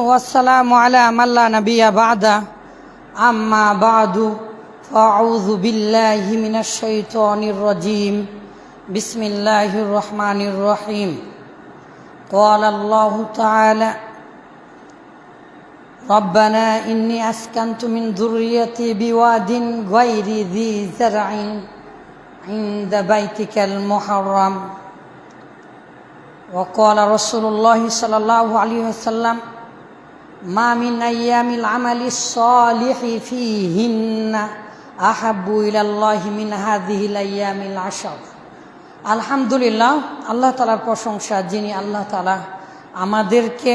والسلام على من لا نبي بعده أما بعد فأعوذ بالله من الشيطان الرجيم بسم الله الرحمن الرحيم قال الله تعالى ربنا إني أسكنت من ذريتي بواد غير ذي زرع عند بيتك المحرم وقال رسول الله صلى الله عليه وسلم ما من أيام العمل الصالح فيهن أحب إلى الله من هذه الأيام العشر আলহামদুলিল্লাহ আল্লাহ তাআলার প্রশংসা যিনি আল্লাহ তাআলা আমাদেরকে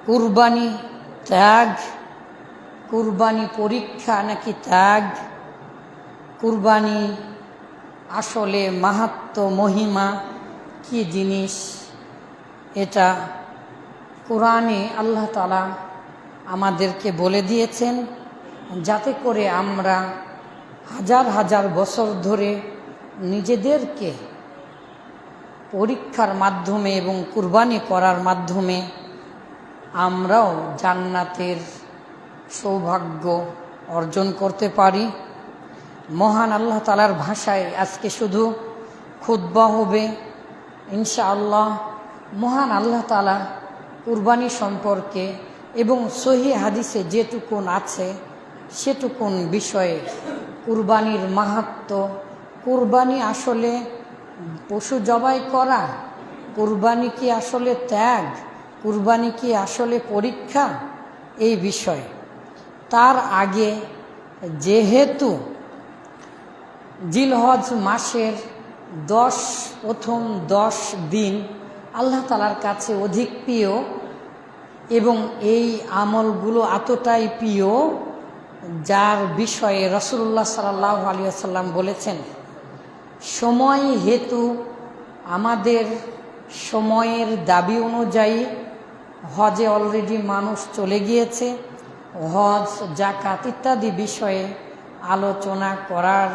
কুরবানি ত্যাগ কুরবানি পরীক্ষা নাকি ত্যাগ কুরবানি আসলে মাহাত্ম্য মহিমা কি জিনিস এটা কোরআনে আল্লাহ তাআলা আমাদেরকে বলে দিয়েছেন যাতে করে আমরা হাজার হাজার বছর ধরে নিজেদেরকে পরীক্ষার মাধ্যমে এবং কুরবানি করার মাধ্যমে আমরাও জান্নাতের সৌভাগ্য অর্জন করতে পারি। মহান আল্লাহ তাআলার ভাষায় আজকে শুধু খুতবা হবে ইনশাআল্লাহ। মহান আল্লাহ তাআলা কুরবানি সম্পর্কে এবং সহিহ হাদিসে যেটুকুন আছে সেটুকুন বিষয়ে কুরবানির মাহাত্ম্য, কুরবানি আসলে পশু জবাই করা, কুরবানি কি আসলে ত্যাগ, কুরবানি কি আসলে পরীক্ষা, এই বিষয়ে। তার আগে যেহেতু জিলহজ মাসের প্রথম 10 দিন আল্লাহ তাআলার কাছে অধিক প্রিয় এবং এই আমলগুলো এতটাই প্রিয় যার বিষয়ে রাসূলুল্লাহ সাল্লাল্লাহু আলাইহি ওয়াসাল্লাম বলেছেন সময় হেতু আমাদের সময়ের দাবি অনুযায়ী হজে অলরেডি মানুষ চলে গিয়েছে, হজ যাকাত ইত্যাদি বিষয়ে আলোচনা করার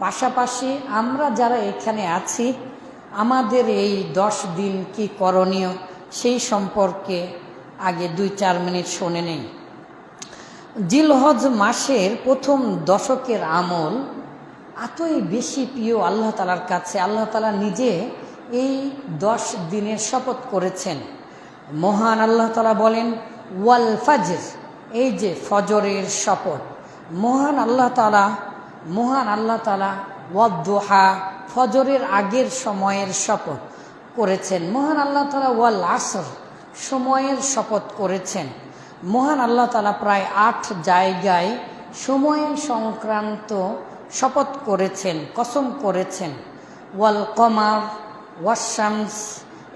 পাশাপাশি আমরা যারা এখানে আছি আমাদের এই 10 দিন কি করণীয় সেই সম্পর্কে আগে 2-4 মিনিট শুনে নেই। জিলহজ মাসের প্রথম দশকের আমল এতই বেশি প্রিয় আল্লাহ তাআলার কাছে, আল্লাহ তাআলা নিজে এই 10 দিনের শপথ করেছেন। মহান আল্লাহ তাআলা বলেন ওয়াল ফাজর, এই যে ফজরের শপথ। মহান আল্লাহ তাআলা ওয়াদ-দুহা, ফজরের আগের সময়ের শপথ করেছেন। মহান আল্লাহ তাআলা ওয়াল আসর, সময়ের শপথ করেছেন। মহান আল্লাহ তাআলা প্রায় 8 জায়গায় সময় সংক্রান্ত শপথ করেছেন, কসম করেছেন। ওয়াল কমার ওয়াশ শামস,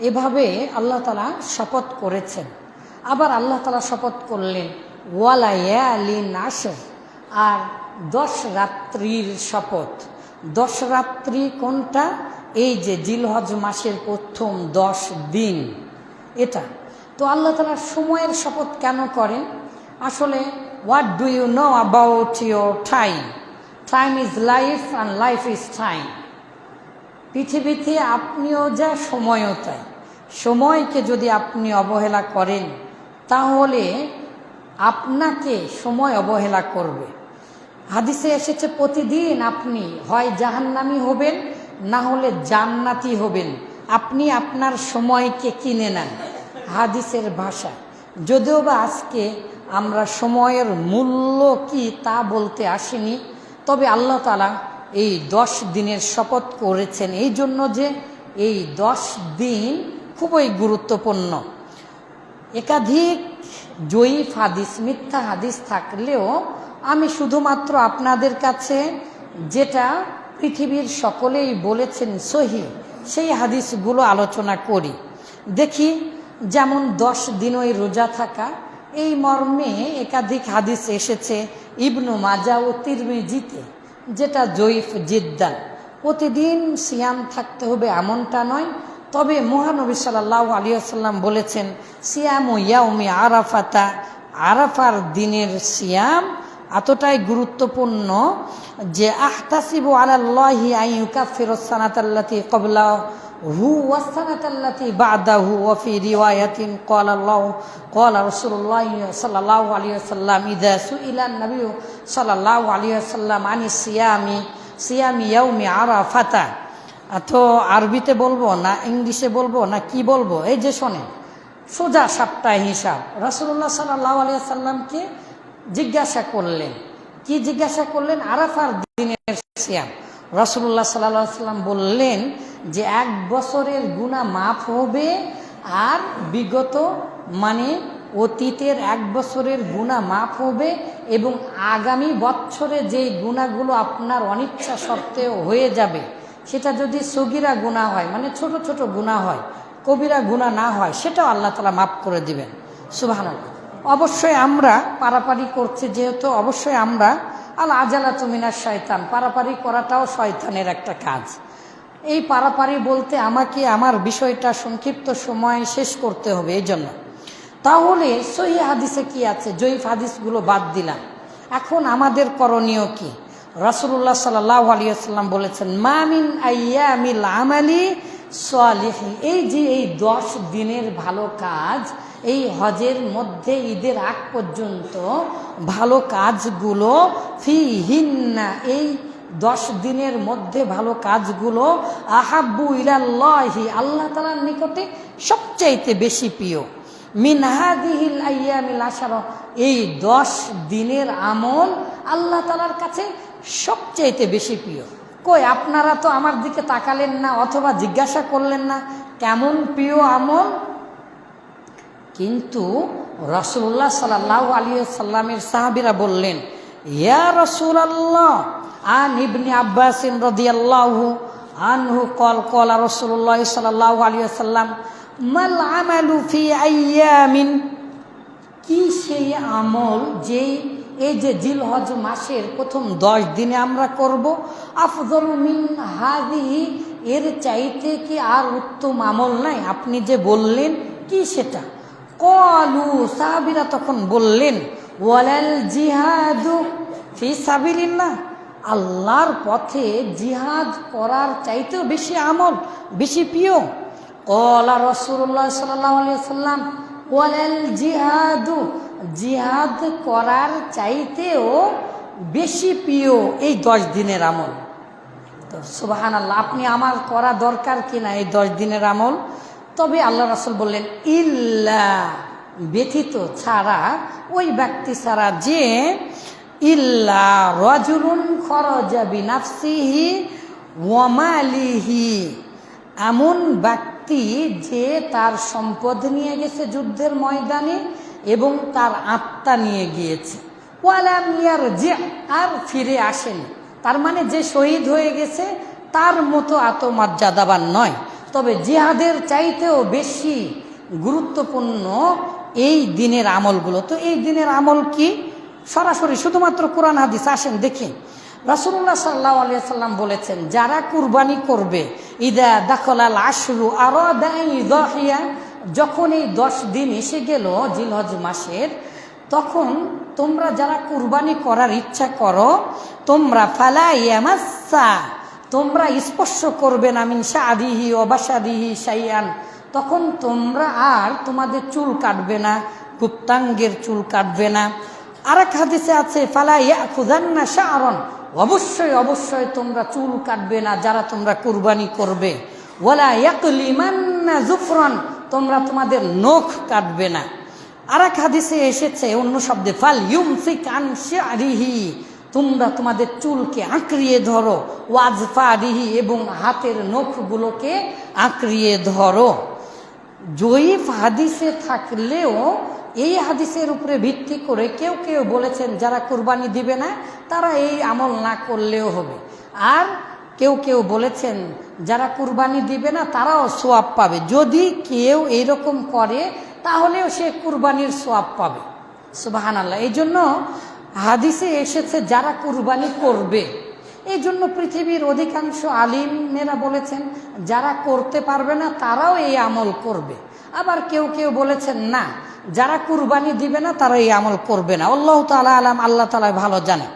এভাবে আল্লাহ তাআলা শপথ করেছেন। আবার আল্লাহ তাআলা শপথ করলেন ওয়ালায়ালিন আশর, আর 10 রাত্রির শপথ। 10 রাত্রি কোনটা? এই যে জিলহজ মাসের প্রথম 10 দিন, এটা তো আল্লাহ তাআলা সময়ের শপথ কেন করেন? আসলে what do you know about your time? Time is life and life is time. পৃথিবীতে আপনিও যা সময়ও তাই। সময়কে যদি আপনি অবহেলা করেন তাহলে আপনাকে সময় অবহেলা করবে। হাদিসে এসেছে প্রতিদিন আপনি হয় জাহান্নামী হবেন না হলে জান্নাতি হবেন। আপনি আপনার সময়কে কিনে নেন, হাদিসের ভাষা। যদিও বা আজকে আমরা সময়ের মূল্য কি তা বলতে আসিনি, তবে আল্লাহ তাআলা এই 10 দিনের শপথ করেছেন এই জন্য যে এই 10 দিন খুবই গুরুত্বপূর্ণ। একাধিক জয়ীফ হাদিস, মিথ্যা হাদিস থাকলেও আমি শুধুমাত্র আপনাদের কাছে যেটা পৃথিবীর সকলেই বলেছেন সহিহ, সেই হাদিসগুলো আলোচনা করি। দেখি যেমন 10 দিনই রোজা থাকা, এই মর্মে একাধিক হাদিস এসেছে ইবনু মাজাহ ও তিরমিজিতে, যেটা জয়ীফ জিদ্দান। প্রতিদিন সিয়াম থাকতে হবে এমনটা নয়, তবে মহানবী সাল্লাল্লাহু আলাইহি ওয়াসাল্লাম বলেছেন সিয়ামু ইয়াউমি আরাফাতা, আরাফার দিনের সিয়াম এতটাই গুরুত্বপূর্ণ যে আহতাসিবু আলাল্লাহি আন ইউকাফিরাস সানাতাল্লাতী ক্বাবলা হু ওয়াসসানাতাল্লাতী বা'দাহু ওয়া ফি রিওয়ায়াতিন ক্বালা রাসূলুল্লাহ সাল্লাল্লাহু আলাইহি ওয়াসাল্লাম ইযা সুইলা নবী সাল্লাল্লাহু আলাইহি ওয়াসাল্লাম আনি সিয়ামি ইয়াউমি আরাফাতা। তো আরবিতে বলবো না ইংলিশে বলবো না কি বলবো? এই যে শোনেন, সোজা সাপ্তাহ হিসাব। রাসূলুল্লাহ সাল্লাল্লাহু আলাইহি ওয়াসাল্লামকে জিজ্ঞাসা করলেন, কি জিজ্ঞাসা করলেন? আরাফার দিনের সিয়াম। রাসূলুল্লাহ সাল্লাল্লাহু আলাইহি ওয়াসাল্লাম বললেন যে 1 বছরের গুনাহ মাফ হবে, আর বিগত মানে অতীতের 1 বছরের গুনাহ মাফ হবে, এবং আগামী বছরে যেই গুনাহগুলো আপনার অনিচ্ছা সত্ত্বেও হয়ে যাবে, সেটা যদি সগীরা গুনাহ হয় মানে ছোট ছোট গুনাহ হয়, কবিরা গুনাহ না হয়, সেটাও আল্লাহ তাআলা মাফ করে দিবেন। সুবহানাল্লাহ। অবশ্যই আমরা পারাপারি করছি যেহেতু, অবশ্যই আমরা আল আজালাতু মিনাশ শয়তান, পারাপারি করাটাও শয়তানের একটা কাজ। এই পারাপারি বলতে আমাকে আমার বিষয়টা সংক্ষিপ্ত সময়ে শেষ করতে হবে, এই জন্য। তাহলে সহিহ হাদিসে কি আছে? জয়ীফ হাদিসগুলো বাদ দিলাম। এখন আমাদের করণীয় কি? রাসূলুল্লাহ সাল্লাল্লাহু আলাইহি ওয়াসাল্লাম বলেছেন, মা মিন আইয়ামিল আমালি সালিহ, এই যে এই 10 দিনের ভালো কাজ, এই হজের মধ্যে ঈদের আগ পর্যন্ত ভালো কাজগুলো, ফিহিন্না, এই 10 দিনের মধ্যে ভালো কাজগুলো, আহাব্বু ইলাল্লাহি, আল্লাহ তাআলার নিকটে সবচাইতে বেশি প্রিয়, মিন হাদিহিল আইয়ামিল আশারা, এই 10 দিনের আমল আল্লাহ তাআলার কাছে সবচাইতে বেশি প্রিয়। কই আপনারা তো আমার দিকে তাকালেন না, অথবা জিজ্ঞাসা করলেন না কেমন প্রিয় আমল? কিন্তু রাসূলুল্লাহ সাল্লাল্লাহু আলাইহি ওয়াসাল্লামের সাহাবীরা বললেন, ইয়া রাসূলুল্লাহ, আন ইবনে আব্বাস রাদিয়াল্লাহু আনহু ক্বালা রাসূলুল্লাহ সাল্লাল্লাহু আলাইহি ওয়াসাল্লাম, মাল আমালু ফি আইয়ামিন, কি সেই আমল যেই এই যে জিলহজ মাসের প্রথম 10 দিনে আমরা করব, আফযলু মিন হাযিহি, এর চাইতে কি আর উত্তম আমল নাই? আপনি যে বললেন কি সেটা? ক্বালু, সাহাবীরা তখন বললেন, ওয়ালাল জিহাদু ফি সাবিলিল্লাহ, আল্লাহর পথে জিহাদ করার চাইতেও বেশি আমল, বেশি প্রিয়। ক্বালা রাসূলুল্লাহ সাল্লাল্লাহু আলাইহি ওয়াসাল্লাম, ওয়ালাল জিহাদু, জিহাদ করার চাইতেও বেশি প্রিয় এই 10 দিনের আমল। তো সুবহানাল্লাহ, আপনি আমার করা দরকার কিনা এই 10 দিনের আমল? তবে আল্লাহ রাসূল বললেন, ইল্লা, ব্যতীত, ছাড়া, ওই ব্যক্তি ছাড়া, যে ইল্লা রাজুলুন খরাজা বিনাফসিহি ওয়া মালিহি, এমন ব্যক্তি যে তার সম্পদ নিয়ে গেছে যুদ্ধের ময়দানে এবং তার আত্মা নিয়ে গিয়েছে, ওয়ালাম ইয়ারজি, আর ফিরে আসেনি। তার মানে যে শহীদ হয়ে গেছে তার মতো আত্মমর্যাদাবান নয়, তবে জিহাদের চাইতেও বেশি গুরুত্বপূর্ণ এই দিনের আমলগুলো। তো এই দিনের আমল কি? সরাসরি শুধুমাত্র কোরআন হাদিস, আসেন দেখি। রাসূলুল্লাহ সাল্লাল্লাহু আলাইহি ওয়াসাল্লাম বলেছেন, যারা কুরবানি করবে, ইদা দাখালাল আশরু আরাদা ইযাহিয়া, যখন এই 10 দিন এসে গেল জিলহজ মাসের, তখন তোমরা যারা কুরবানি করার ইচ্ছা করো, তোমরা ফালা ইয়ামাসসা, তোমরা স্পর্শ করবে না, মিন শাআরিহি ওয়া বাশারিহি শাইআন, তখন তোমরা আর তোমাদের চুল কাটবে না, গুপ্তাঙ্গের চুল কাটবে না। আরেক হাদিসে আছে, ফালা ইয়াখুযান্না শা'রান, অবশ্যই অবশ্যই তোমরা চুল কাটবে না যারা তোমরা কুরবানি করবে। ওয়ালা ইয়াকলিমান্না যুফরান, তোমরা তোমাদের নখ কাটবে না। আরেক হাদিসে এসেছে অন্য শব্দে, ফাল ইউমসিক আন শা'রিহি, তোমরা তোমাদের চুলকে আঁকড়িয়ে ধরো, ওয়াজফারিহি, এবং হাতের নখগুলোকে আঁকড়িয়ে ধরো। জয়ীফ হাদিসে থাকলেও এই হাদিসের উপরে ভিত্তি করে কেউ কেউ বলেছেন যারা কুরবানি দিবে না তারা এই আমল না করলেও হবে, আর কেউ কেউ বলেছেন যারা কুরবানি দিবে না তারাও সওয়াব পাবে। যদি কেউ এইরকম করে তাহলেও সে কুরবানির সওয়াব পাবে। সুবহানাল্লাহ। এই জন্য হাদিসে এসেছে যারা কুরবানি করবে, এই জন্য পৃথিবীর অধিকাংশ আলিমেরা বলেছেন যারা করতে পারবে না তারাও এই আমল করবে। আবার কেউ কেউ বলেছেন না, যারা কুরবানি দিবে না তারা এই আমল করবে না। আল্লাহ তাআলা আলাম, আল্লাহ তাআলা ভালো জানে।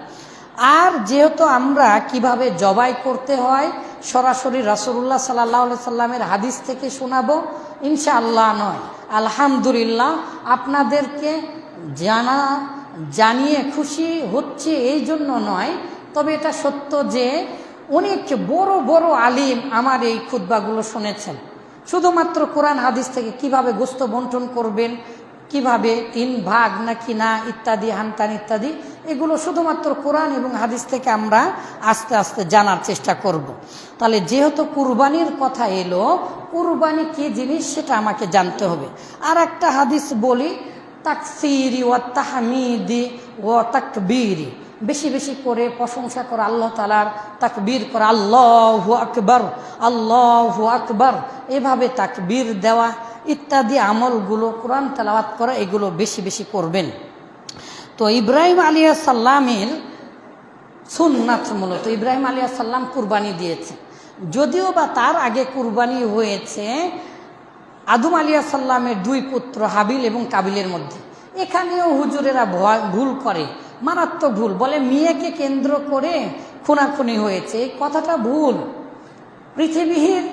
আর যেহেতু আমরা কিভাবে জবাই করতে হয় সরাসরি রাসূলুল্লাহ সাল্লাল্লাহু আলাইহি সাল্লামের হাদিস থেকে শোনাবো ইনশাআল্লাহ নয়, আলহামদুলিল্লাহ আপনাদেরকে জানিয়ে খুশি হচ্ছে এই জন্য নয়, তবে এটা সত্য যে অনেক বড় বড় আলিম আমার এই খুতবাগুলো শুনেছেন। শুধুমাত্র কোরআন হাদিস থেকে কিভাবে গোস্ত বন্টন করবেন, কিভাবে 3 ভাগ নাকি না ইত্যাদি হানতান ইত্যাদি, এগুলো শুধুমাত্র কোরআন এবং হাদিস থেকে আমরা আস্তে আস্তে জানার চেষ্টা করব। তাহলে যেহেতু কুরবানির কথা এলো, কুরবানি কি জিনিস সেটা আমাকে জানতে হবে। আর একটা হাদিস বলি, তাকসিরি ওয়া তাহমিদি ওয়া তাকবীরি, বেশি বেশি করে প্রশংসা করা আল্লাহ তাআলার, তাকবীর করা আল্লাহু আকবার আল্লাহু আকবার, এভাবে তাকবীর দেওয়া ইত্যাদি আমলগুলো, কোরআন তেলাওয়াত করা, এগুলো বেশি বেশি করবেন। তো ইব্রাহিম আলাইহিস সালামের সুন্নাত, মূলত ইব্রাহিম আলাইহিস সালাম কুরবানি দিয়েছে, যদিও বা তার আগে কুরবানি হয়েছে আদম আলাইহিস সালামের 2 পুত্র হাবিল এবং কাবিলের মধ্যে। এখানেও হুজুরেরা ভুল করে, মারাত্মক ভুল, বলে মেয়েকে কেন্দ্র করে খুনাখুনি হয়েছে। এই কথাটা ভুল। পৃথিবীর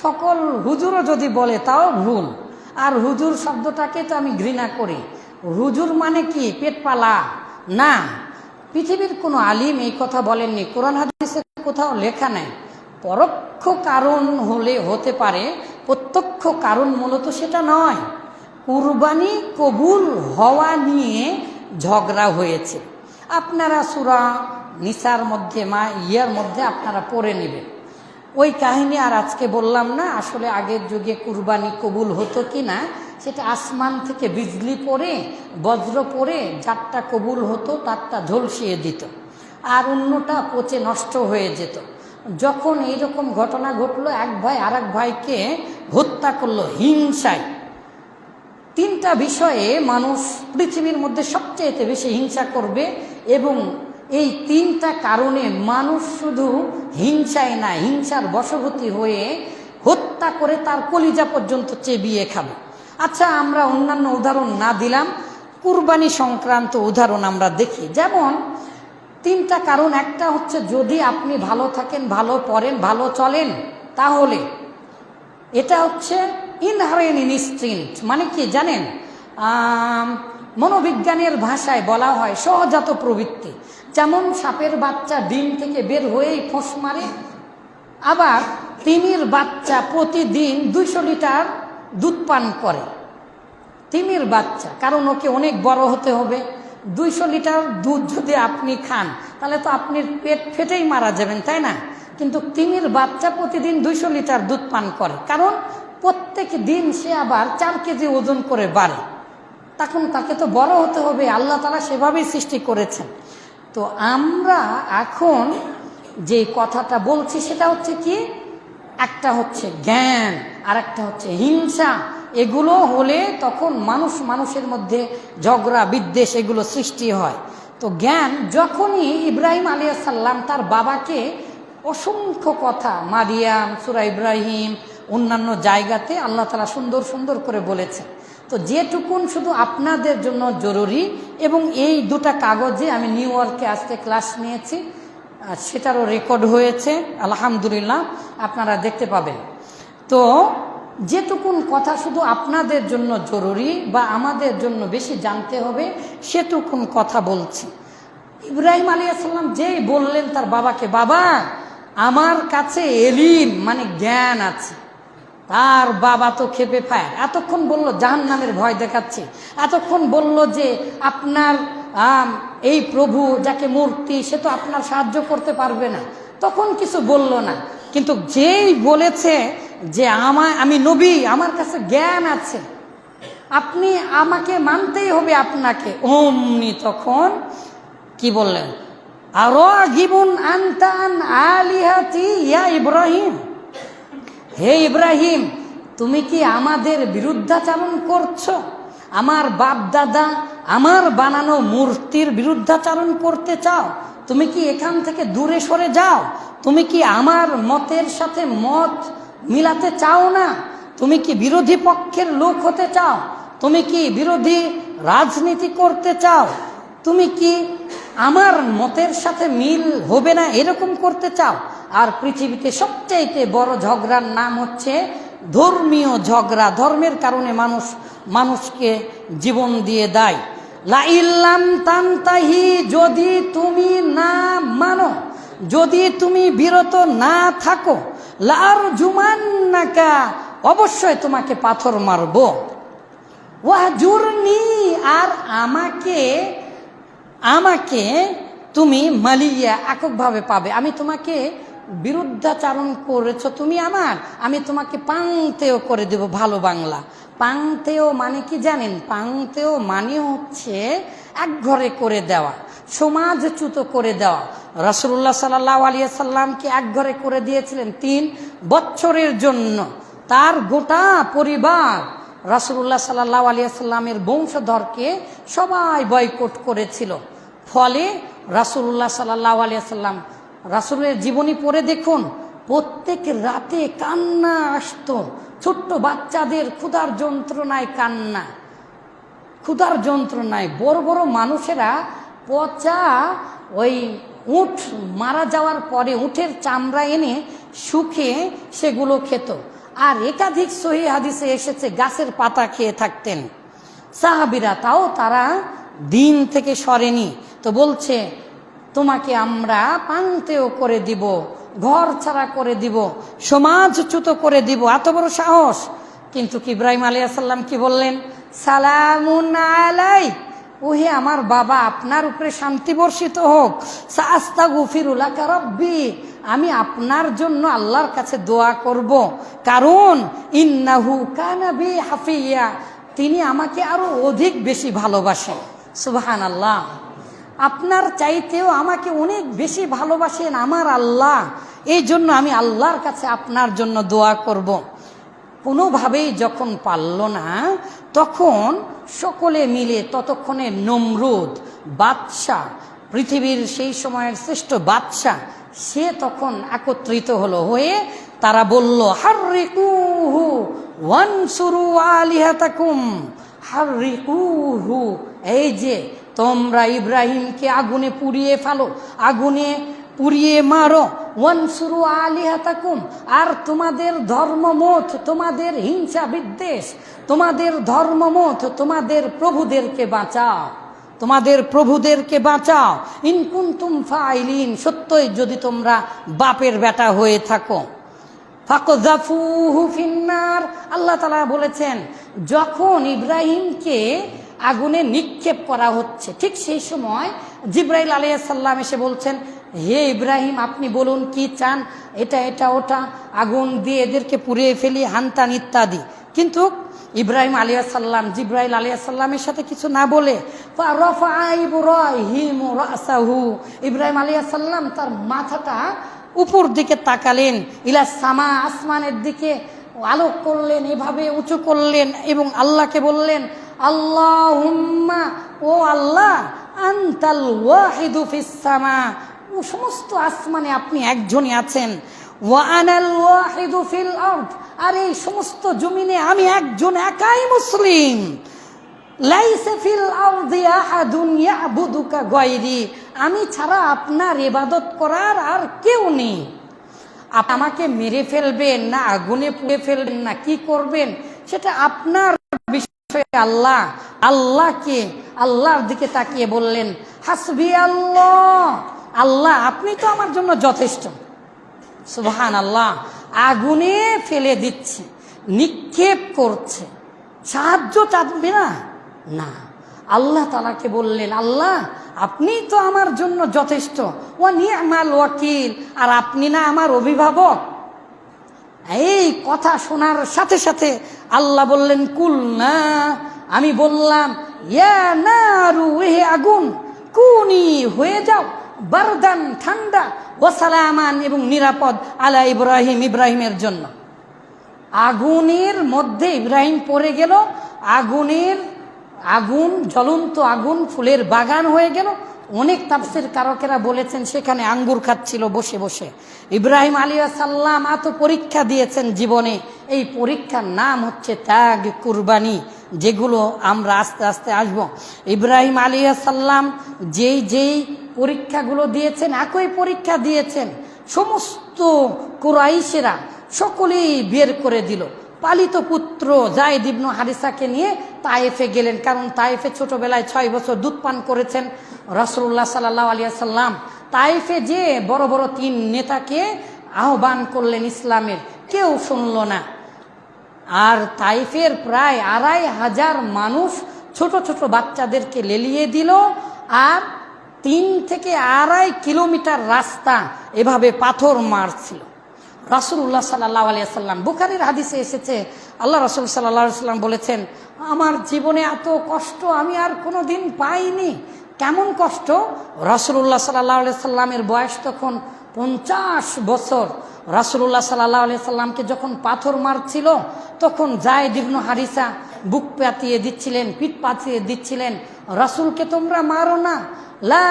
সকল হুজুরও যদি বলে তাও ভুল। আর হুজুর শব্দটাকে তো আমি ঘৃণা করি। হুজুর মানে কি পেট পালা না, পৃথিবীর কোনো আলিম এই কথা বলেননি, কোরআন হাদিসে কোথাও লেখা নাই। পরোক্ষ কারণ হতে পারে, প্রত্যক্ষ কারণ মূলত সেটা নয়। কুরবানি কবুল হওয়া নিয়ে ঝগড়া হয়েছে। আপনারা সূরা নিসার মধ্যে ইয়ার মধ্যে আপনারা পড়ে নেবেন, ওই কাহিনী আর আজকে বললাম না। আসলে আগের যুগে কুরবানি কবুল হতো কি না সেটা আসমান থেকে বিজলি পড়ে বজ্র পড়ে যারটা কবুল হতো তারটা ঝলসিয়ে দিত, আর অন্যটা পচে নষ্ট হয়ে যেত। যখন এইরকম ঘটনা ঘটলো, এক ভাই আর এক ভাইকে হত্যা করলো হিংসায়। 3টা বিষয়ে মানুষ পৃথিবীর মধ্যে সবচেয়ে বেশি হিংসা করবে, এবং এই 3টা কারণে মানুষ শুধু হিংসায় না, হিংসার বশবর্তী হয়ে হত্যা করে তার কলিজা পর্যন্ত চেবিয়ে খাবে। আচ্ছা, আমরা অন্যান্য উদাহরণ না দিলাম, কুরবানি সংক্রান্ত উদাহরণ আমরা দেখি। যেমন 3টা কারণ, একটা হচ্ছে যদি আপনি ভালো থাকেন, ভালো পড়েন, ভালো চলেন, তাহলে এটা হচ্ছে ইনহারেন্ট ইনস্টিংক্ট। মানে কি জানেন, মনোবিজ্ঞানের ভাষায় বলা হয় সহজাত প্রবৃত্তি। যেমন সাপের বাচ্চা ডিম থেকে বের হয়েই ফোঁস মারে, আবার তিমির বাচ্চা প্রতিদিন 200 লিটার দুধ পান করে। তিমির বাচ্চা, কারণ ওকে অনেক বড় হতে হবে। 200 লিটার দুধ যদি আপনি খান তাহলে তো আপনি পেট ফেটেই মারা যাবেন, তাই না? কিন্তু তিমির বাচ্চা প্রতিদিন 200 লিটার দুধ পান করে, কারণ প্রত্যেক দিন সে আবার 4 কেজি ওজন করে বাড়ে। তখন তাকে তো বড় হতে হবে, আল্লাহ তাআলা সেভাবেই সৃষ্টি করেছেন। তো আমরা এখন যে কথাটা বলছি সেটা হচ্ছে কি, একটা হচ্ছে জ্ঞান আর একটা হচ্ছে হিংসা। এগুলো হলে তখন মানুষের মধ্যে ঝগড়া বিদ্বেষ এগুলো সৃষ্টি হয়। তো জ্ঞান, যখনই ইব্রাহিম আলাইহিস সালাম তার বাবাকে অসংখ্য কথা, মারিয়াম, সূরা ইব্রাহিম, অন্যান্য জায়গাতে আল্লাহ তাআলা সুন্দর সুন্দর করে বলেছে। তো যেটুকুন শুধু আপনাদের জন্য জরুরি, এবং এই 2টা কাগজে আমি নিউ ইয়র্কে আজকে ক্লাস নিয়েছি, সেটারও রেকর্ড হয়েছে, আলহামদুলিল্লাহ, আপনারা দেখতে পাবেন। তো যেটুকুন কথা শুধু আপনাদের জন্য জরুরি বা আমাদের জন্য বেশি জানতে হবে, সেটুকুন কথা বলছি। ইব্রাহিম আলাইহিস সালাম যেই বললেন তার বাবাকে, বাবা আমার কাছে এলিম মানে জ্ঞান আছে, তার বাবা তো খেপে ফায়ার। এতক্ষণ বলল জাহান্নামের ভয় দেখাচ্ছে, এতক্ষণ বলল যে আপনার এই প্রভু যাকে মূর্তি সে তো আপনার সাহায্য করতে পারবে না, তখন কিছু বলল না। কিন্তু যেই বলেছে যে আমি নবী, আমার কাছে জ্ঞান আছে, আপনি আমাকে মানতেই হবে আপনাকে, অমনি তখন কি বললেন, আরাগিবুন আনতা আন আলিহাতি ইয়া ইব্রাহিম, হে ইব্রাহিম তুমি কি আমাদের বিরুদ্ধাচরণ করছো? আমার বাপ দাদা আমার বানানো মূর্তির বিরুদ্ধাচরণ করতে চাও? তুমি কি এখান থেকে দূরে সরে যাও? তুমি কি আমার মতের সাথে মত মিলাতে চাও না? তুমি কি বিরোধী পক্ষের লোক হতে চাও? তুমি কি বিরোধী রাজনীতি করতে চাও? তুমি কি আমার মতের সাথে মিল হবে না এরকম করতে চাও? আর পৃথিবীতে সবচাইতে বড় ঝগড়ার নাম হচ্ছে ধর্মীয় ঝগড়া। ধর্মের কারণে মানুষকে জীবন দিয়ে দেয়। লা ইল্লাম তানতাহি, যদি তুমি না মানো, যদি তুমি বিরত না থাকো, লার জুমান্নাকা, অবশ্যই তোমাকে পাথর মারবো। ওয়াহজুরনি, আর আমাকে তুমি মালিয়া, এককভাবে পাবে। আমি তোমাকে বিরুদ্ধাচারণ করেছ তুমি আমার, আমি তোমাকে পাংতেও করে দেব। ভালো বাংলা। পাংতেও মানে কি জানেন? পাংতেও মানে হচ্ছে এক ঘরে করে দেওয়া, সমাজচ্যুত করে দেওয়া। রাসূলুল্লাহ সাল্লাল্লাহু আলাইহি সাল্লামকে এক ঘরে করে দিয়েছিলেন 3 বছরের জন্য। তার গোটা পরিবার রাসূলুল্লাহ সাল্লাল্লাহু আলাইহি সাল্লামের বংশধরকে সবাই বয়কট করেছিল। ফলে রাসূলুল্লাহ সাল্লাল্লাহু আলাইহি সাল্লাম, রাসূলের জীবনী পড়ে দেখুন, প্রত্যেক রাতে কান্না আসতো। ছোট্ট বাচ্চাদের ক্ষুধার যন্ত্রণায় কান্না, ক্ষুধার যন্ত্রণায়। বড় বড় মানুষেরা পচা ওই উট মারা যাওয়ার পরে উটের চামড়া এনে শুকিয়ে সেগুলো খেত। আর একাধিক সহিহ হাদিসে এসেছে গাছের পাতা খেয়ে থাকতেন সাহাবীরা, তাও তারা দিন থেকে সরেনি। তো বলছে তোমাকে আমরা পাংতেও করে দিব, ঘর ছাড়া করে দিব, সমাজচ্যুত করে দিব। এত বড় সাহস! কিন্তু ইব্রাহিম আলাইহিস সালাম কি বললেন? সালামুন আলাইক, ওহে আমার বাবা, আপনার উপরে শান্তি বর্ষিত হোক। সাআস্তাগফিরু লাকা রাব্বি, আমি আপনার জন্য আল্লাহর কাছে দোয়া করব, কারণ ইন্নাহু কানা বি হাফিয়া, তিনি আমাকে আরো অধিক বেশি ভালোবাসেন। সুবহানাল্লাহ। আপনার চাইতেও আমাকে অনেক বেশি ভালোবাসেন আমার আল্লাহ, এই জন্য আমি আল্লাহর কাছে আপনার জন্য দোয়া করব। কোনোভাবেই যখন পারল না, তখন সকলে মিলে, ততক্ষণে নমরুদ বাদশাহ, পৃথিবীর সেই সময়ের শ্রেষ্ঠ বাদশাহ, সে তখন একত্রিত হলো। হয়ে তারা বলল, হাররিকুহু ওয়ানসুরু আলিহাতাকুম, হাররিকুহু, এই যে তোমরা ইব্রাহিমকে আগুনে পুড়িয়ে ফেলো, আগুনে পুড়িয়ে মারো। ওয়ানসুরু আলিহাতাকুম, আর তোমাদের ধর্মমত, তোমাদের হিংসা বিদ্বেষ, তোমাদের ধর্মমত, তোমাদের প্রভুদেরকে বাঁচাও, তোমাদের প্রভুদেরকে বাঁচাও। ইন কুনতুম ফাইলিন, সত্যই যদি তোমরা বাপের বেটা হয়ে থাকো। ফাকযাফুহু ফিন্নার, আল্লাহ তাআলা বলেছেন যখন ইব্রাহিমকে আগুনে নিক্ষেপ করা হচ্ছে, ঠিক সেই সময় জিবরাইল আলাইহিস সালাম এসে বলছেন, হে ইব্রাহিম, আপনি বলুন কি চান, এটা ওটা, আগুন দিয়ে এদেরকে পুড়িয়ে ফেলি, হানতান ইত্যাদি। কিন্তু ইব্রাহিম আলাইহিস সালাম জিবরাইল আলাইহিস সালামের সাথে কিছু না বলে ইব্রাহিম আলাইহিস সালাম তার মাথাটা উপর দিকে তাকালেন, ইলা সামা, আসমানের দিকে আলোক করলেন, এভাবে উঁচু করলেন এবং আল্লাহকে বললেন, আল্লাহুম্মা, ও আল্লাহ, আনতাল ওয়াহিদু ফিস সামা, ও সমস্ত আসমানে আপনি একজনই আছেন। ওয়া আনাল ওয়াহিদু ফিল আরদ, আর এই সমস্ত জমিনে আমি একজন একাই মুসলিম। লাইসা ফিল আরদি আহাদুন ইয়াবুদুকা গায়রি, আমি ছাড়া আপনার ইবাদত করার আর কেউ নেই। আমাকে মেরে ফেলবেন না আগুনে পুড়ে ফেলবেন না কি করবেন সেটা আপনার বিষয়। আল্লাহ, আল্লাহকে, আল্লাহর দিকে তাকিয়ে বললেন, হাসবি আল্লাহ, আল্লাহ আপনি তো আমার জন্য যথেষ্ট। সুবহানাল্লাহ। আগুনে ফেলে দিচ্ছে, নিক্ষেপ করছে, সাহায্য চাইবে না, না, আল্লাহ তাআলাকে বললেন, আল্লাহ আপনি তো আমার জন্য যথেষ্ট। ওয়া নি'মাল ওয়াকিল, আর আপনি না আমার অভিভাবক। এই কথা শোনার সাথে সাথে আল্লাহ বললেন, কুল না, আমি বললাম, ইয়া নারু, হে আগুন, কুনি, হয়ে যাও, বারদান, ঠান্ডা, ওয়া সালামান, এবং নিরাপদ, আলা ইব্রাহিম, ইব্রাহিমের জন্য। আগুনের মধ্যে ইব্রাহিম পড়ে গেল, আগুন, জ্বলন্ত আগুন, ফুলের বাগান হয়ে গেল। অনেক তাফসীর কারকেরা বলেছেন সেখানে আঙ্গুর খাচ্ছিল বসে বসে। ইব্রাহিম আলাইহিস সালাম এত পরীক্ষা দিয়েছেন জীবনে, এই পরীক্ষার নাম হচ্ছে ত্যাগ, কুরবানি, যেগুলো আমরা আস্তে আস্তে আসব। ইব্রাহিম আলাইহিস সালাম যেই পরীক্ষাগুলো দিয়েছেন, একই পরীক্ষা দিয়েছেন। সমস্ত কুরাইশেরা সকলেই বের করে দিল। পালিত পুত্র যায়েদ ইবনে হারিসাকে নিয়ে তায়েফে গেলেন, কারণ তায়েফে ছোটবেলায় 6 বছর দুধ পান করেছেন রাসূলুল্লাহ সাল্লাল্লাহু আলাইহি সাল্লাম। তায়েফে যে বড় বড় 3 নেতাকে আহ্বান করলেন ইসলামের, কেউ শুনল না। আর তাইফের প্রায় 2500 মানুষ ছোট ছোট বাচ্চাদেরকে লেলিয়ে দিল, আর 3 থেকে 2.5 কিলোমিটার রাস্তা এভাবে পাথর মারছিল। রাসূলুল্লাহ সাল্লাল্লাহু আলাইহি সাল্লাম, বুখারীর হাদিসে এসেছে, আল্লাহ রাসূল সাল্লাল্লাহু আলাইহি সাল্লাম বলেছেন, আমার জীবনে এত কষ্ট আমি আর কোনোদিন পাইনি। কেমন কষ্ট? রাসূলুল্লাহ সাল্লাল্লাহু আলাইহি সাল্লামের বয়স তখন 50 বছর। রাসূলুল্লাহ সাল্লাল্লাহু আলাইহি সাল্লামকে যখন পাথর মারছিল, তখন যায়েদ ইবনে হারিসা বুক পাতিয়ে দিচ্ছিলেন, পিঠ পাতিয়ে দিচ্ছিলেন, রাসূলকে তোমরা মারো না, লা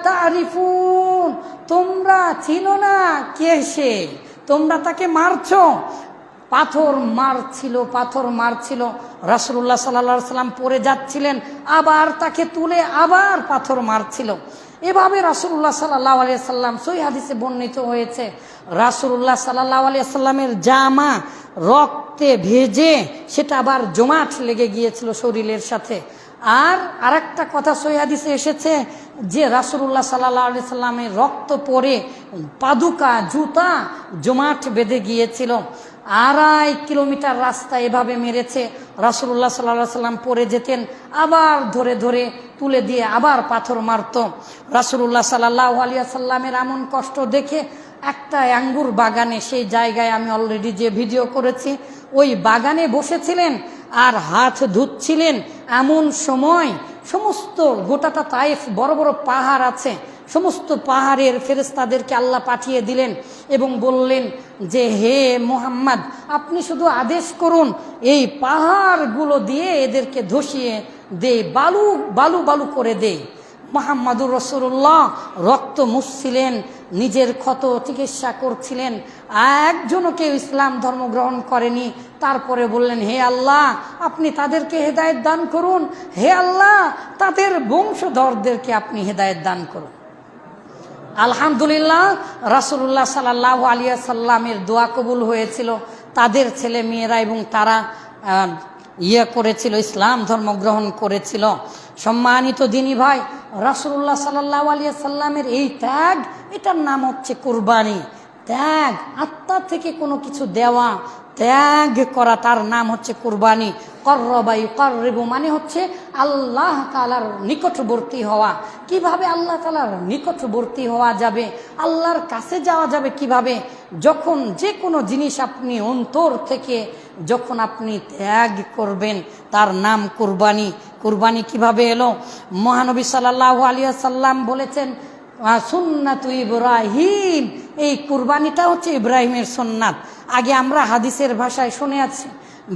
তারিফুন, তোমরা চিনো না কে সে, তোমরা তাকে মারছো। পাথর মারছিল। রাসূলুল্লাহ সাল্লাল্লাহু আলাইহি সাল্লাম পড়ে যাচ্ছিলেন, আবার তাকে তুলে আবার পাথর মারছিল। এভাবে রাসূলুল্লাহ সাল্লাল্লাহু আলাইহি সাল্লাম, সহিহ হাদিসে বর্ণিত হয়েছে, রাসূলুল্লাহ সাল্লাল্লাহু আলাইহি সাল্লামের জামা রক্তে ভেজে সেটা আবার জমাট লেগে গিয়েছিল শরীরের সাথে। আর আরেকটা কথা সহিহ হাদিসে এসেছে যে রাসূলুল্লাহ সাল্লাল্লাহু আলাইহি সাল্লামের রক্ত পড়ে পাদুকা জুতা জমাট বেঁধে গিয়েছিল। 2.5 কিলোমিটার রাস্তা এভাবে মেরেছে। রাসূলুল্লাহ সাল্লাল্লাহু আলাইহি সাল্লাম পড়ে যেতেন, আবার ধরে ধরে তুলে দিয়ে আবার পাথর মারত। রাসূলুল্লাহ সাল্লাল্লাহু আলাইহি সাল্লামের এমন কষ্ট দেখে একটা আঙ্গুর বাগানে, সেই জায়গায় আমি অলরেডি যে ভিডিও করেছি, ওই বাগানে বসেছিলেন আর হাত ধুচ্ছিলেন। এমন সময় সমস্ত গোটাটা তায়েফ বড় বড় পাহাড় আছে, সমস্ত পাহাড়ের ফেরেশতাদেরকে আল্লাহ পাঠিয়ে দিলেন এবং বললেন যে, হে মুহাম্মদ, আপনি শুধু আদেশ করুন, এই পাহাড়গুলো দিয়ে এদেরকে ধসিয়ে দে, বালু বালু বালু করে দে। মুহাম্মাদুর রাসূলুল্লাহ রক্ত মুছছিলেন, নিজের ক্ষত চিকিৎসা করছিলেন, একজনও কেউ ইসলাম ধর্ম গ্রহণ করেনি। তারপরে বললেন, হে আল্লাহ, আপনি তাদেরকে হেদায়েত দান করুন, হে আল্লাহ, তাদের বংশধরদেরকে আপনি হেদায়েত দান করুন। আলহামদুলিল্লাহ, রাসূলুল্লাহ সাল্লাল্লাহু আলাইহি সাল্লামের দোয়া কবুল হয়েছিল। তাদের ছেলে মেয়েরা এবং তারা করেছিল, ইসলাম ধর্ম গ্রহণ করেছিল। সম্মানিত দিনী ভাই, রাসূলুল্লাহ সাল্লাল্লাহু আলাইহি সাল্লামের এই ত্যাগ, এটার নাম হচ্ছে কুরবানি। ত্যাগ, আত্মা থেকে কোনো কিছু দেওয়া, ত্যাগ করা, তার নাম হচ্ছে কুরবানি। করবা ইউকাররিবু মানে হচ্ছে আল্লাহ তাআলার নিকটবর্তী হওয়া। কিভাবে আল্লাহ তাআলার নিকটবর্তী হওয়া যাবে, আল্লাহর কাছে যাওয়া যাবে কিভাবে? যখন যে কোনো জিনিস আপনি অন্তর থেকে যখন আপনি ত্যাগ করবেন, তার নাম কুরবানি। কুরবানি কিভাবে এলো? মহানবী সাল্লাল্লাহু আলাইহি সাল্লাম বলেছেন, সুন্নাতু ইব্রাহিম, এই কুরবানিটা হচ্ছে ইব্রাহিমের সুন্নাত। আগে আমরা হাদিসের ভাষায় শুনে আছি,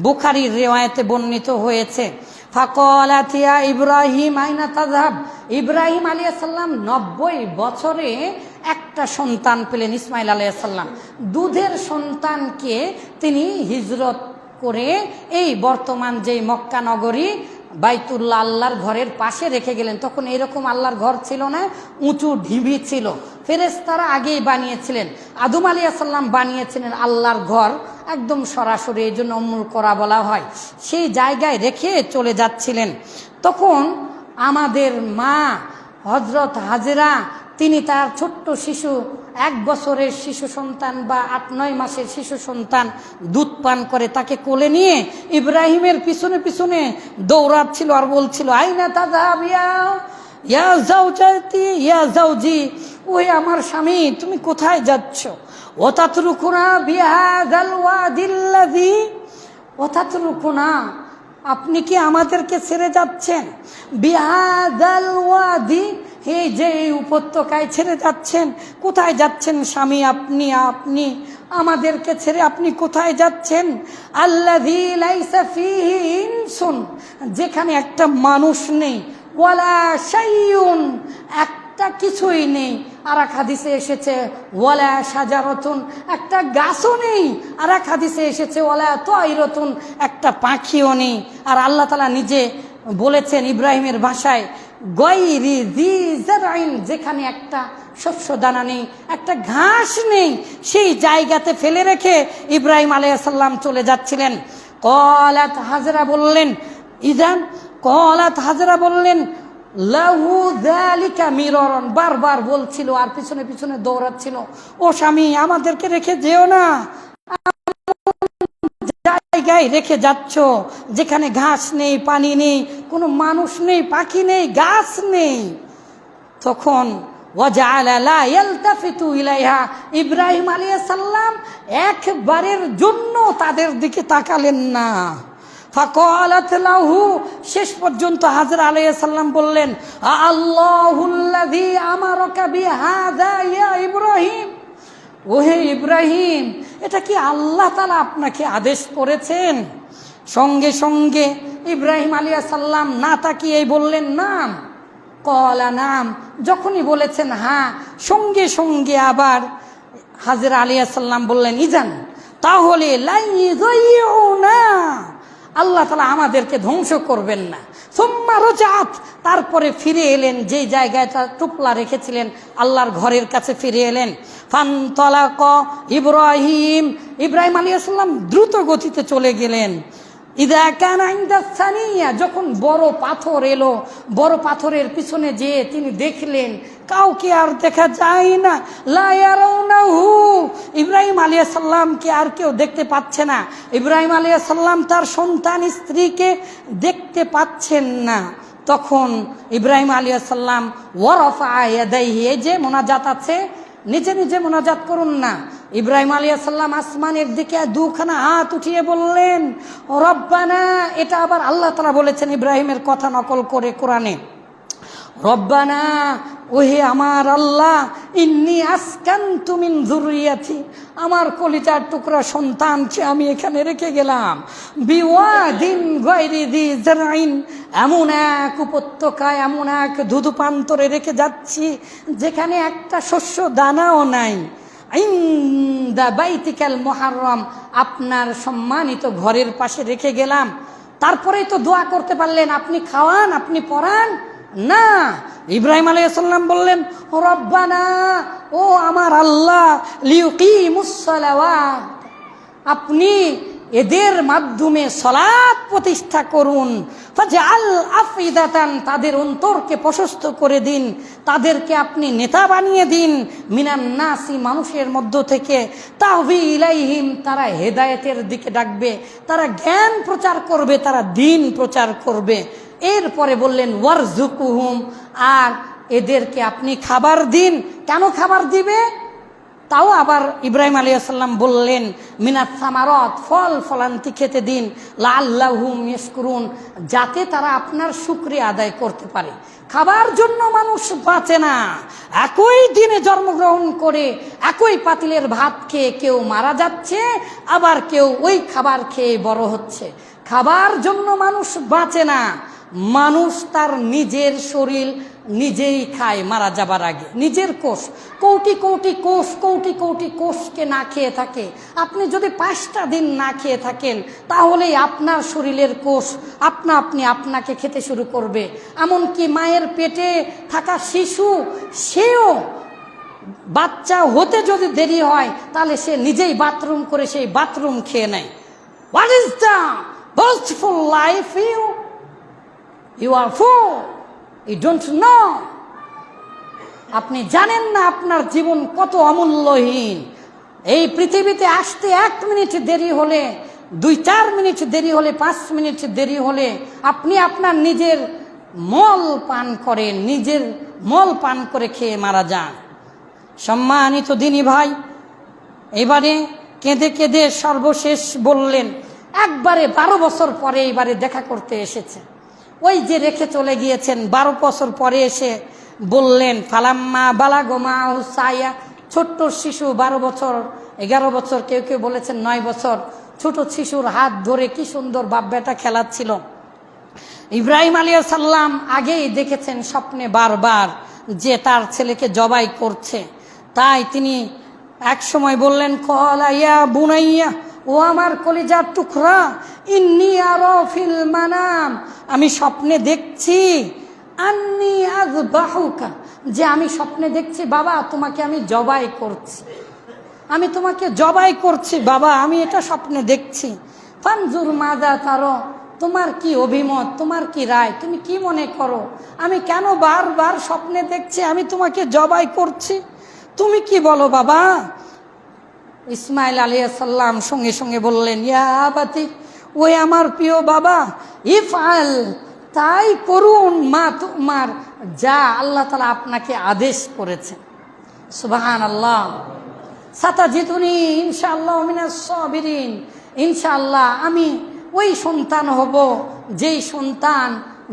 বুখারীর রিওয়ায়াতে বর্ণিত হয়েছে, ফাকালাত ইয়া ইব্রাহিম আইনা তাযহাব, ইব্রাহিম আলাইহিস সালাম 90 বছরে একটা সন্তান পেলেন, ইসমাইল আলাইহিস সালাম। দুধের সন্তানকে তিনি হিজরত করে এই বর্তমান যেই মক্কা নগরী বাইতুল্লাহ, আল্লাহর ঘরের পাশে রেখে গেলেন। তখন এরকম আল্লাহর ঘর ছিল না, উঁচু ঢিবি ছিল, ফেরেশতারা আগেই বানিয়েছিলেন। আদম আলাইহিস সালাম বানিয়েছিলেন আল্লাহর ঘর একদম সরাসরি, এই জন্য উম্মুল কোরা বলা হয়। সেই জায়গায় রেখে চলে যাচ্ছিলেন। তখন আমাদের মা হযরত হাজেরা, তিনি তার ছোট্ট শিশু, 1 বছরের শিশু সন্তান বা 8-9 মাসের শিশু সন্তান দুধ পান করে, তাকে কোলে নিয়ে ইব্রাহিমের পিছনে পিছনে দৌড়াচ্ছিল আর বলছিল, আইনা তাযহাব ইয়া যাওজাতি ইয়া যাওজি, ওই আমার স্বামী, তুমি কোথায় যাচ্ছ? ওয়াতাতরুকুনা বিহাযাল ওয়াদিল্লাযী, ওয়াতাতরুকুনা, আপনি কি আমাদেরকে ছেড়ে যাচ্ছেন? বিহাযাল ওয়াদি, এই যে এই উপত্যকায় ছেড়ে যাচ্ছেন, কোথায় যাচ্ছেন স্বামী? আপনি আমাদেরকে ছেড়ে আপনি কোথায় যাচ্ছেন? আল্লাযী লাইসা ফীহি ইনসুন, যেখানে একটা মানুষ নেই, ওয়ালা শাইউন, একটা কিছুই নেই। আর এক হাদিসে এসেছে ওয়ালা শাজারাতুন, একটা গাছও নেই। আর এক হাদিসে এসেছে ওয়ালা তায়রাতুন, একটা পাখিও নেই। আর আল্লাহ তাআলা নিজে বলেছেন ইব্রাহিমের ভাষায়, গায়রি যি যারইন, যেখানে একটা শস্য দানা নেই, একটা ঘাস নেই, সেই জায়গাতে ফেলে রেখে ইব্রাহিম আলাইহিস সালাম চলে যাচ্ছিলেন। ক্বালাত হাজরা বললেন, ইদান ক্বালাত হাজরা বললেন, লাহু যালিকা মিরারান, বারবার বলছিল আর পিছনে পিছনে দৌড়াচ্ছিল, ও স্বামী আমাদেরকে রেখে যেও না, জায়গায় রেখে যাচ্ছ যেখানে ঘাস নেই, পানি নেই, কোনো মানুষ নেই, পাখি নেই, গাছ নেই। তখন ওয়াজআলা লা ইয়ালতাফিতু ইলাইহা, ইব্রাহিম আলাইহিস সালাম একবারের জন্য তাদের দিকে তাকালেন না। ফাকালাত লাহু, শেষ পর্যন্ত হাজরা আলাইহিস সালাম বললেন, আল্লাহুল্লাযী আমারাকা বিহাযা ইয়া ইব্রাহিম, ওহে ইব্রাহিম, এটা কি আল্লাহ তাআলা আপনাকে আদেশ করেছেন? সঙ্গে সঙ্গে ইব্রাহিম আলাইহিস সালাম না তাকিয়েই বললেন, নাম। ক্বালা নাম, যখনই বলেছেন হ্যাঁ, সঙ্গে সঙ্গে আবার হাজরা আলাইহিস সালাম বললেন, ইজান, তাহলে লা ইযাইউনা, আল্লাহ তাআলা আমাদেরকে ধ্বংস করবেন না। সুম্মা রাজাত, তারপরে ফিরে এলেন, যেই জায়গায় তার টুপলা রেখেছিলেন, আল্লাহর ঘরের কাছে ফিরে এলেন। ফানতালাক ইব্রাহিম, ইব্রাহিম আলাইহিস সালাম দ্রুত গতিতে চলে গেলেন। ইদা কানা ইনদা সানিয়া, যখন বড় পাথর এলো, বড় পাথরের পিছনে যেয়ে তিনি দেখলেন কাউকে আর দেখা যায় না। লা ইয়ারাউনাহু, ইব্রাহিম আলাইহিস সালামকে আর কেউ দেখতে পাচ্ছে না। ইব্রাহিম আলাইহিস সালাম তার সন্তান স্ত্রীকে দেখতে পাচ্ছেন না। তখন ইব্রাহিম আলাইহিস সালাম ওয়ারাফা ইয়াদাইহি, এই যে মোনাজাত আছে, নিজে নিজে মোনাজাত করুন না। ইব্রাহিম আলাইহিস সালাম আসমানের দিকে দুখানা হাত উঠিয়ে বললেন, রব্বানা, এটা আবার আল্লাহ তাআলা বলেছেন ইব্রাহিমের কথা নকল করে কোরআনে, রব্বানা, ওহে আমার আল্লাহ, ইন্নী আসকানতু মিন যুররিয়াতি, আমার কলিজার টুকরা সন্তানকে আমি এখানে রেখে গেলাম, বিওয়াদিন গায়রি যি যারইন, এমন এক উপত্যকায়, এমন এক ধুধুপান্তরে রেখে যাচ্ছি যেখানে একটা শস্য দানাও নাই, ইনদা বাইতিকাল মুহাররম, আপনার সম্মানিত ঘরের পাশে রেখে গেলাম। তারপরেই তো দোয়া করতে পারলেন, আপনি খাওয়ান, আপনি পরান না। ইব্রাহিম আলাইহিস সালাম বললেন, রব্বানা, ও আমার আল্লাহ, লিউকিমুস সালাওয়াত, আপনি এদের মাধ্যমে সালাত প্রতিষ্ঠা করুন। ফাজআল আফইদাতান, তাদের অন্তরকে প্রশস্ত করে দিন, তাদেরকে আপনি নেতা বানিয়ে দিন, মিনান নাসি, মানুষের মধ্য থেকে, তাহবি ইলাইহিম, তারা হেদায়েতের দিকে ডাকবে, তারা জ্ঞান প্রচার করবে, তারা দ্বীন প্রচার করবে। এরপরে বললেন ওয়ারযুকুহুম, আর এদেরকে আপনি খাবার দিন। কেন খাবার দিবে? তাও আবার ইব্রাহিম আলাইহিস সালাম বললেন, মিনাত সামারাত, ফল ফলান্তি খেতে দিন, লাআল্লাহুম ইয়াশকুরুন, যাতে তারা আপনার শুকরিয়া আদায় করতে পারে। খাবার জন্য মানুষ বাঁচে না। একই দিনে জন্মগ্রহণ করে একই পাতিলের ভাত খেয়ে কেউ মারা যাচ্ছে, আবার কেউ ওই খাবার খেয়ে বড় হচ্ছে। খাবার জন্য মানুষ বাঁচে না। মানুষ তার নিজের শরীর নিজেই খায় মারা যাবার আগে, নিজের কোষ, কোটি কোটি কোষ, কোটি কোটি কোষকে না খেয়ে থাকে। আপনি যদি 5টা দিন না খেয়ে থাকেন, তাহলেই আপনার শরীরের কোষ আপনি আপনাকে খেতে শুরু করবে। এমনকি মায়ের পেটে থাকা শিশু, সেও বাচ্চা হতে যদি দেরি হয়, তাহলে সে নিজেই বাথরুম করে সেই বাথরুম খেয়ে নেয়। What is the boastful life you are full, you don't know, আপনি জানেন না আপনার জীবন কত অমূল্যহীন। এই পৃথিবীতে আসতে 1 মিনিট দেরি হলে, 2-4 মিনিট দেরি হলে, 5 মিনিট দেরি হলে আপনি আপনার নিজের মল পান করেন, নিজের মল পান করে খেয়ে মারা যান। সম্মানিত দিনী ভাই, এবারে কেঁদে কেঁদে সর্বশেষ বললেন, একবারে 12 বছর পরে এবারে দেখা করতে এসেছে। ওই যে রেখে চলে গিয়েছেন, 12 বছর পরে এসে বললেন, ফালাম্মা বালাগমা হুসাইয়া, ছোট্ট শিশু 12 বছর, 11 বছর, কেউ কেউ বলেছেন 9 বছর, ছোট শিশুর হাত ধরে কি সুন্দর বাপ বেটা খেলাচ্ছিল। ইব্রাহিম আলাইহিস সালাম আগেই দেখেছেন স্বপ্নে বারবার যে তার ছেলেকে জবাই করছে, তাই তিনি এক সময় বললেন, ক্বালা ইয়া বুনাইয়া, ও আমার কলিজার টুকরা, ইন্নী আরা ফিল মানাম, আমি স্বপ্নে দেখছি আন্নী আযবাহুকা, যে আমি স্বপ্নে দেখছি বাবা তোমাকে আমি জবাই করছি, আমি তোমাকে জবাই করছি বাবা, আমি এটা স্বপ্নে দেখছি। ফানজুর মাযা তারা, তোমার কি অভিমত, তোমার কি রায়, তুমি কি মনে করো, আমি কেন বারবার স্বপ্নে দেখছি আমি তোমাকে জবাই করছি, তুমি কি বলো বাবা? ইসমাইল আলাইহিস সালাম সঙ্গে সঙ্গে বললেন, ইয়া আবাতি, ওই আমার প্রিয় বাবা, ইফআল, তাই করুন, মা তুমার, যা আল্লাহ তাআলা আপনাকে আদেশ করেছেন। সুবহানাল্লাহ। সাতাজিদুনি ইনশাআল্লাহ মিনাস সাবিরিন, ইনশাআল্লাহ আমি ওই সন্তান হব যেই সন্তান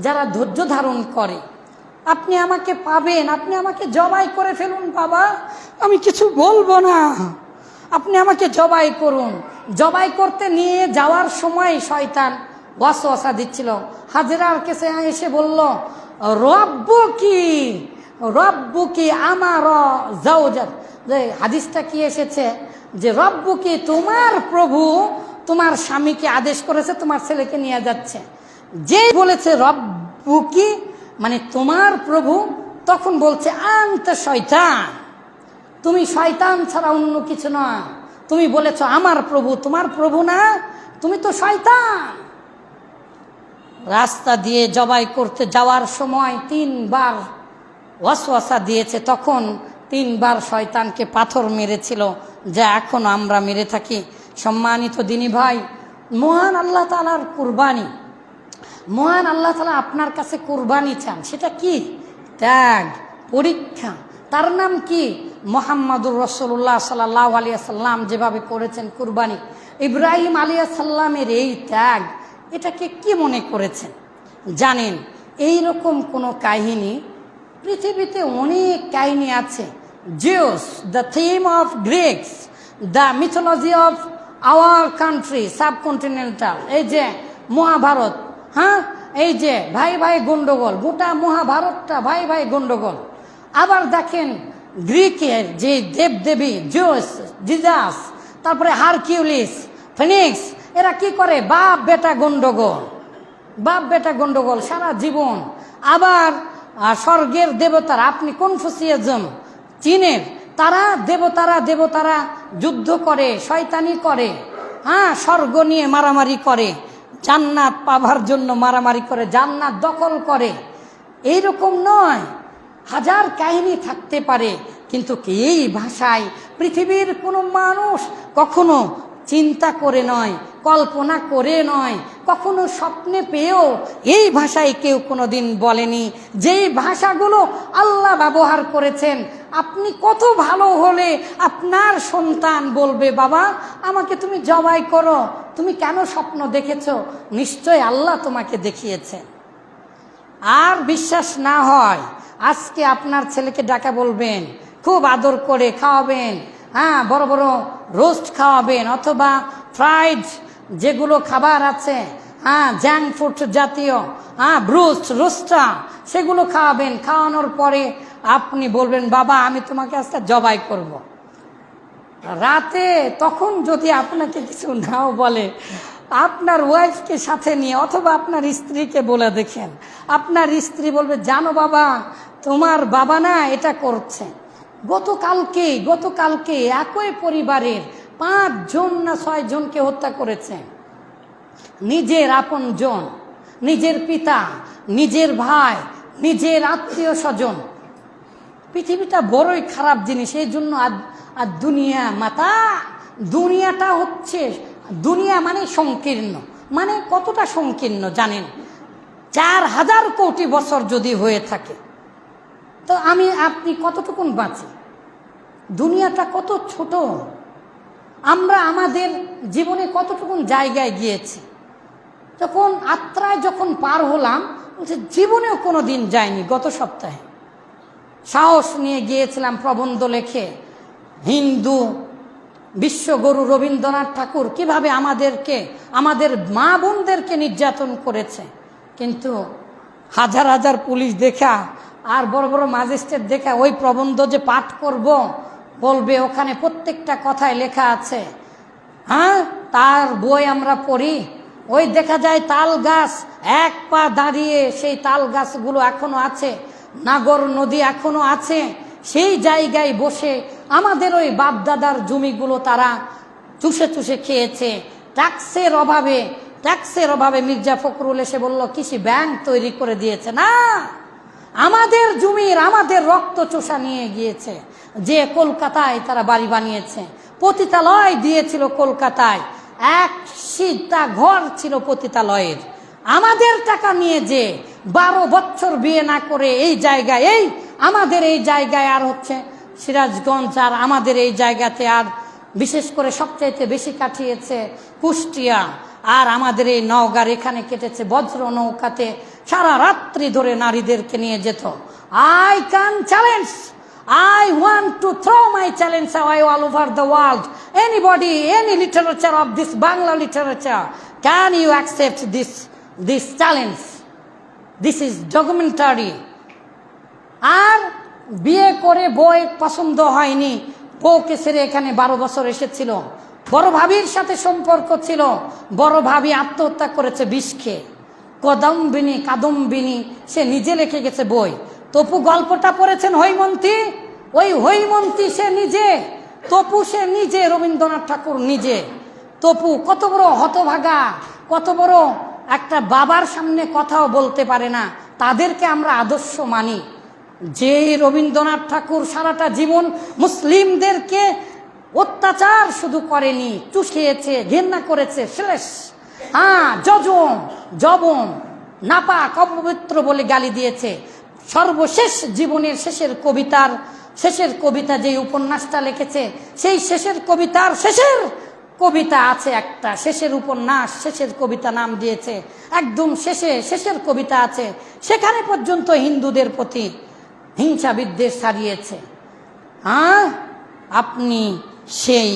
যারা ধৈর্য ধারণ করে। আপনি আমাকে পাবেন, আপনি আমাকে জবাই করে ফেলুন বাবা, আমি কিছু বলবো না, আপনি আমাকে জবাই করুন। জবাই করতে নিয়ে যাওয়ার সময় শয়তান ওয়াসওয়াসা দিচ্ছিল। হাজেরার কাছে এসে বলল, রব্বুকি, রব্বুকি আমার জাওজাত, যে হাদিসটা কি এসেছে যে রব্বুকি, তোমার প্রভু তোমার স্বামীকে আদেশ করেছে তোমার ছেলেকে নিয়ে যাচ্ছে। যে বলেছে রব্বুকি মানে তোমার প্রভু, তখন বলছে আনতা শয়তান, তুমি শয়তান ছাড়া অন্য কিছু না, তুমি বলেছ আমার প্রভু, তোমার প্রভু না, তুমি তো শয়তান। রাস্তা দিয়ে জবাই করতে যাওয়ার সময় 3 বার ওয়াসওয়াসা দিয়েছে, তখন 3 বার শয়তানকে পাথর মেরেছিল, যা এখন আমরা মেরে থাকি। সম্মানিত দিনী ভাই, মহান আল্লাহ তাআলার কুরবানি, মহান আল্লাহ তাআলা আপনার কাছে কুরবানি চান, সেটা কি? ত্যাগ, পরীক্ষা। তার নাম কি? মুহাম্মাদুর রাসূলুল্লাহ সাল্লাল্লাহু আলাইহি ওয়াসাল্লাম যেভাবে করেছেন কুরবানি, ইব্রাহিম আলাইহিস সালামের এই ত্যাগ, এটাকে কি মনে করেছেন? জানেন, এই রকম কোনো কাহিনী পৃথিবীতে অনেক কাহিনী আছে। Zeus, the theme of Greeks, the mythology of our country subcontinental, এই যে মহাভারত, হ্যাঁ, এই যে ভাই ভাই গন্ডগোল, গোটা মহাভারতটা ভাই ভাই গন্ডগোল। আবার দেখেন গ্রিকের যে দেবদেবী জিউস, জিজাস, তারপরে হারকিউলিস, ফিনিক্স, এরা কি করে? বাপ বেটা গন্ডগোল, বাপ বেটা গন্ডগোল সারা জীবন। আবার স্বর্গের দেবতারা, আপনি কনফুসিয়াজম চীনের, তারা দেবতারা যুদ্ধ করে, শয়তানি করে, হ্যাঁ, স্বর্গ নিয়ে মারামারি করে, জান্নাত পাবার জন্য মারামারি করে, জান্নাত দখল করে। এইরকম নয়, হাজার কাহিনী থাকতে পারে, কিন্তু এই ভাষায় পৃথিবীর কোনো মানুষ কখনো চিন্তা করে নয়, কল্পনা করে নয়, কখনো স্বপ্নে পেয়েও এই ভাষায় কেউ কোনোদিন বলেনি। যেই ভাষাগুলো আল্লাহ ব্যবহার করেছেন, আপনি কত ভালো হলে আপনার সন্তান বলবে, বাবা আমাকে তুমি জবাই করো, তুমি কেন স্বপ্ন দেখেছ? নিশ্চয় আল্লাহ তোমাকে দেখিয়েছেন। আর বিশ্বাস না হয়, আজকে আপনার ছেলেকে ডাকা বলবেন, খুব আদর করে খাওয়াবেন, হ্যাঁ, বড় বড় রোস্ট খাওয়াবেন, অথবা ফ্রাইড যেগুলো খাবার আছে, হ্যাঁ, জাঙ্ক ফুড জাতীয়, হ্যাঁ, রোস্টা, সেগুলো খাওয়াবেন। খাওয়ানোর পরে আপনি বলবেন, বাবা আমি তোমাকে আজকে জবাই করব। রাতে তখন যদি আপনাকে কিছু নাও বলে, আপনার ওয়াইফকে সাথে নিয়ে অথবা আপনার স্ত্রীকে বলে দেখেন, আপনার স্ত্রী বলবে, জানো বাবা তোমার বাবা না এটা করছে। গতকালকে একই পরিবারের 5 জন না 6 জনকে হত্যা করেছে। নিজের আপন জন, নিজের পিতা, নিজের ভাই, নিজের আত্মীয় স্বজন। পৃথিবীটা বড়ই খারাপ জিনিস। এই জন্য আর দুনিয়া মাতা, দুনিয়াটা হচ্ছে, দুনিয়া মানে সংকীর্ণ। মানে কতটা সংকীর্ণ জানেন? 4000 কোটি বছর যদি হয়ে থাকে, তো আপনি কতটুকুন বাঁচি? দুনিয়াটা কত ছোট। আমরা আমাদের জীবনে কতটুকুন জায়গায় গিয়েছি। যখন আত্রায় যখন পার হলাম, বলছে জীবনেও কোনো দিন যায়নি। গত সপ্তাহে সাহস নিয়ে গিয়েছিলাম প্রবন্ধ লেখে, হিন্দু বিশ্বগুরু রবীন্দ্রনাথ ঠাকুর কিভাবে আমাদের মা বোনদেরকে নির্যাতন করেছে। কিন্তু হাজার হাজার পুলিশ দেখা আর বড় বড় ম্যাজিস্ট্রেট দেখা ওই প্রবন্ধ যে পাঠ করব, বলবে ওখানে প্রত্যেকটা কথায় লেখা আছে, হ্যাঁ, তার বই আমরা পড়ি, ওই দেখা যায় তাল গাছ, এক পা দাঁড়িয়ে সেই তাল গাছগুলো এখনো আছে, নাগর নদী এখনো আছে। সেই জায়গায় বসে আমাদের ওই বাপদাদার জমিগুলো তারা চুষে চুষে খেয়েছে। ট্যাক্সের অভাবে মির্জা ফখরুল এসে বলল কৃষি ব্যাংক তৈরি করে দিয়েছে। না, আমাদের জমির আমাদের রক্ত চোষা নিয়ে গিয়েছে। যে কলকাতায় তারা বাড়ি বানিয়েছে, পতিতালয় দিয়েছিল কলকাতায়, এক সিদ্ধা ঘর ছিল পতিতালয়ের। আমাদের টাকা নিয়ে যে 12 বছর বিয়ে না করে এই জায়গায়, আমাদের এই জায়গায় আর হচ্ছে সিরাজগঞ্জ আর আমাদের এই জায়গাতে আর বিশেষ করে সবচাইতে বেশি কাটিয়েছে কুষ্টিয়া, আর আমাদের এই নওগাঁর এখানে কেটেছে বজ্র নৌকাতে, সারা রাত্রি ধরে নারীদেরকে নিয়ে যেত। I can challenge, I want to throw my challenge away all over the world. Anybody, any literature of this Bangla literature, can you accept this challenge? This is documentary. আর বিয়ে করে বই পছন্দ হয়নি, বউকে ছেড়ে এখানে 12 বছর এসেছিল। বড় ভাবির সাথে সম্পর্ক ছিল, বড় ভাবি আত্মহত্যা করেছে বিষ খেয়ে। কাদম্বিনী সে নিজে লিখে গেছে বই। তপু গল্পটা পড়েছেন হৈমন্তী, ওই হৈমন্তী সে নিজে, তপু সে নিজে, রবীন্দ্রনাথ ঠাকুর নিজে। তপু কত বড় হতভাগা, কত বড় একটা বাবার সামনে কথাও বলতে পারে না, তাদেরকে আমরা আদর্শ মানি। যে রবীন্দ্রনাথ ঠাকুর সারাটা জীবন মুসলিমদেরকে অত্যাচার শুধু করেনি, চুষিয়েছে, ঘৃণা করেছে, শেষ, জবন, নাপাক, অপবিত্র বলে গালি দিয়েছে। সর্বশেষ জীবনের শেষের কবিতা যে উপন্যাসটা লিখেছে, সেই শেষের কবিতার শেষের কবিতা আছে একটা, শেষের উপন্যাস শেষের কবিতা নাম দিয়েছে, একদম শেষের কবিতা আছে, সেখানে পর্যন্ত হিন্দুদের প্রতি হিংসা বিদ্বেষ ছাড়িয়েছে। আপনি সেই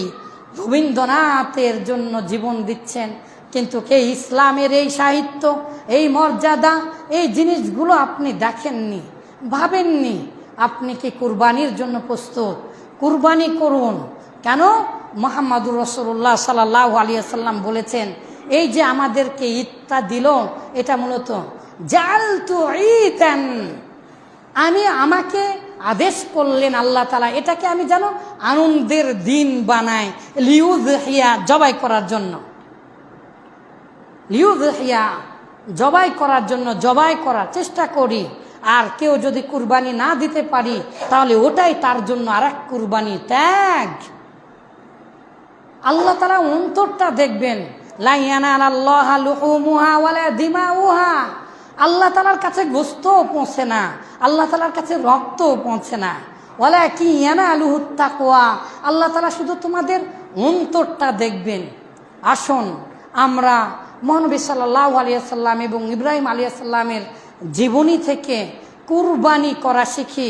রবীন্দ্রনাথের জন্য জীবন দিচ্ছেন, কিন্তু কে ইসলামের এই সাহিত্য, এই মর্যাদা, এই জিনিসগুলো আপনি দেখেননি, ভাবেননি। আপনি কি কুরবানির জন্য প্রস্তুত? কুরবানি করুন। কেন? মুহাম্মদুর রাসূলুল্লাহ সাল্লাল্লাহু আলাইহি ওয়াসাল্লাম বলেছেন, এই যে আমাদেরকে ঈদটা দিল, এটা মূলত জালতু ঈদান, আমাকে আদেশ করলেন আল্লাহ তাআলা, এটাকে আমি যেন আনন্দের দিন বানাই, লিউযহিয়া, জবাই করার জন্য, লিউযহিয়া, জবাই করার জন্য, জবাই করার চেষ্টা করি। আর কেউ যদি কুরবানি না দিতে পারি, তাহলে ওটাই তার জন্য আরেক কুরবানি, ত্যাগ। আল্লাহ তাআলা অন্তরটা দেখবেন। লা ইয়ানালাল্লাহু লুহুমুহা ওয়ালা দিমাউহা, আল্লাহ তাআলার কাছে গোশতও পৌঁছে না, আল্লাহ তাআলার কাছে রক্তও পৌঁছে না। ওয়ালাকিন ইয়ানালুহুত তাকওয়া, আল্লাহ তাআলা শুধু তোমাদের অন্তরটা দেখবেন। আসুন আমরা মহানবী সাল্লাল্লাহু আলাইহি ওয়াসাল্লাম এবং ইব্রাহিম আলাইহিস সালামের জীবনী থেকে কুরবানি করা শিখি।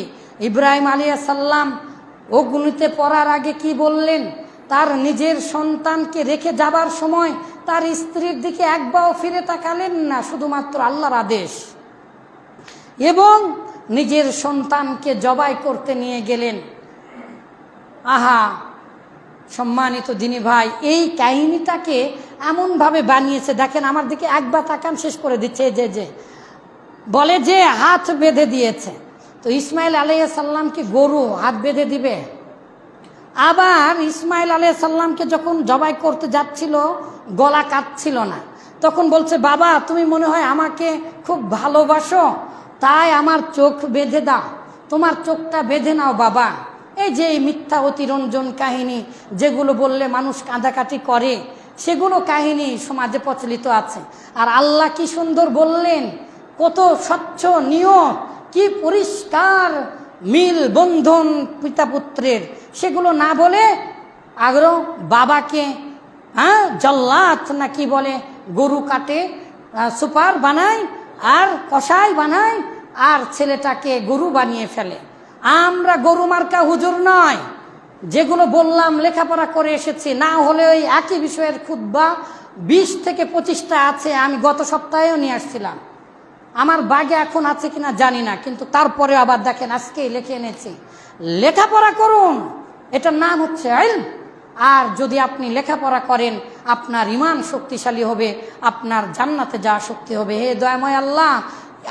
ইব্রাহিম আলাইহিস সালাম অগ্নিতে পড়ার আগে কি বললেন? তার নিজের সন্তানকে রেখে যাবার সময় তার স্ত্রীর দিকে একবারও ফিরে তাকালেন না, শুধুমাত্র আল্লাহর আদেশ, এবং নিজের সন্তানকে জবাই করতে নিয়ে গেলেন। আহা সম্মানিত দিনী ভাই, এই কাহিনীটাকে এমনভাবে বানিয়েছে, দেখেন আমার দিকে একবার তাকান, শেষ করে দিচ্ছে। যে বলে যে হাত বেঁধে দিয়েছে, তো ইসমাইল আলাইহিস সালামকে গরু হাত বেঁধে দিবে? আবার ইসমাইল আলাইহিস সালামকে যখন জবাই করতে যাচ্ছিল, গলা কাটছিল না, তখন বলছে, বাবা তুমি মনে হয় আমাকে খুব ভালোবাসো, তাই আমার চোখ বেঁধে দাও, তোমার চোখটা বেঁধে নাও বাবা। এই যে এই মিথ্যা অতিরঞ্জন কাহিনী, যেগুলো বললে মানুষ কাঁদাকাটি করে, সেগুলো কাহিনী সমাজে প্রচলিত আছে। আর আল্লাহ কি সুন্দর বললেন, কত স্বচ্ছ নিয়ম, কি পরিষ্কার মিল বন্ধন পিতা পুত্রের, সেগুলো না বলে আগ্রহ বাবাকে জল্লাদ না কি বলে, গরু কাটে, সুপার বানায় আর কষাই বানায়, আর ছেলেটাকে গরু বানিয়ে ফেলে। আমরা গরু মার্কা হুজুর নয়, যেগুলো বললাম লেখাপড়া করে এসেছি, না হলে ওই একই বিষয়ের খুতবা 20 থেকে 25টা আছে, আমি গত সপ্তাহেও নিয়ে আসছিলাম। আমার বাগে এখন আছে কিনা জানি না, কিন্তু তারপরে আবার দেখেন আজকেই লিখে এনেছি। লেখাপড়া করুন, এটার নাম হচ্ছে ইলম। আর যদি আপনি লেখাপড়া করেন আপনার ঈমান শক্তিশালী হবে, আপনার জান্নাতে যাওয়া শক্তি হবে। হে দয়াময় আল্লাহ,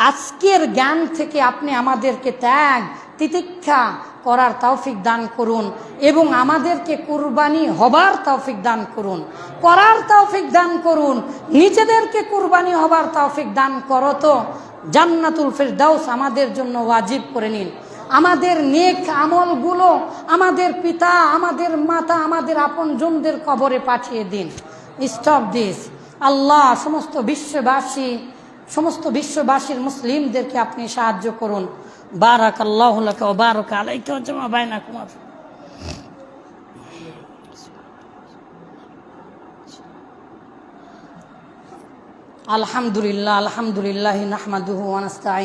আজকের জ্ঞান থেকে আপনি আমাদেরকে ত্যাগ তিতিক্ষা করার তৌফিক দান করুন এবং আমাদেরকে কুরবানি হবার তৌফিক দান করুন, করার তৌফিক দান করুন। নিজেদেরকে কুরবানি হবার তৌফিক দান করো তো জান্নাতুল ফিরদাউস আমাদের জন্য ওয়াজিব করে নিন। আমাদের নেক আমলগুলো আমাদের পিতা, আমাদের মাতা, আমাদের আপনজনদের কবরে পাঠিয়ে দিন। স্টপ দিস আল্লাহ। সমস্ত বিশ্ববাসীর মুসলিমদেরকে আপনি সাহায্য করুন। বারাকাল্লাহু লাকা ওয়া বারাকা আলাইকা ওয়া জামা বাইনাকুম। আলহামদুলিল্লাহ নাহমাদুহু ওয়া নাস্তাঈনুহু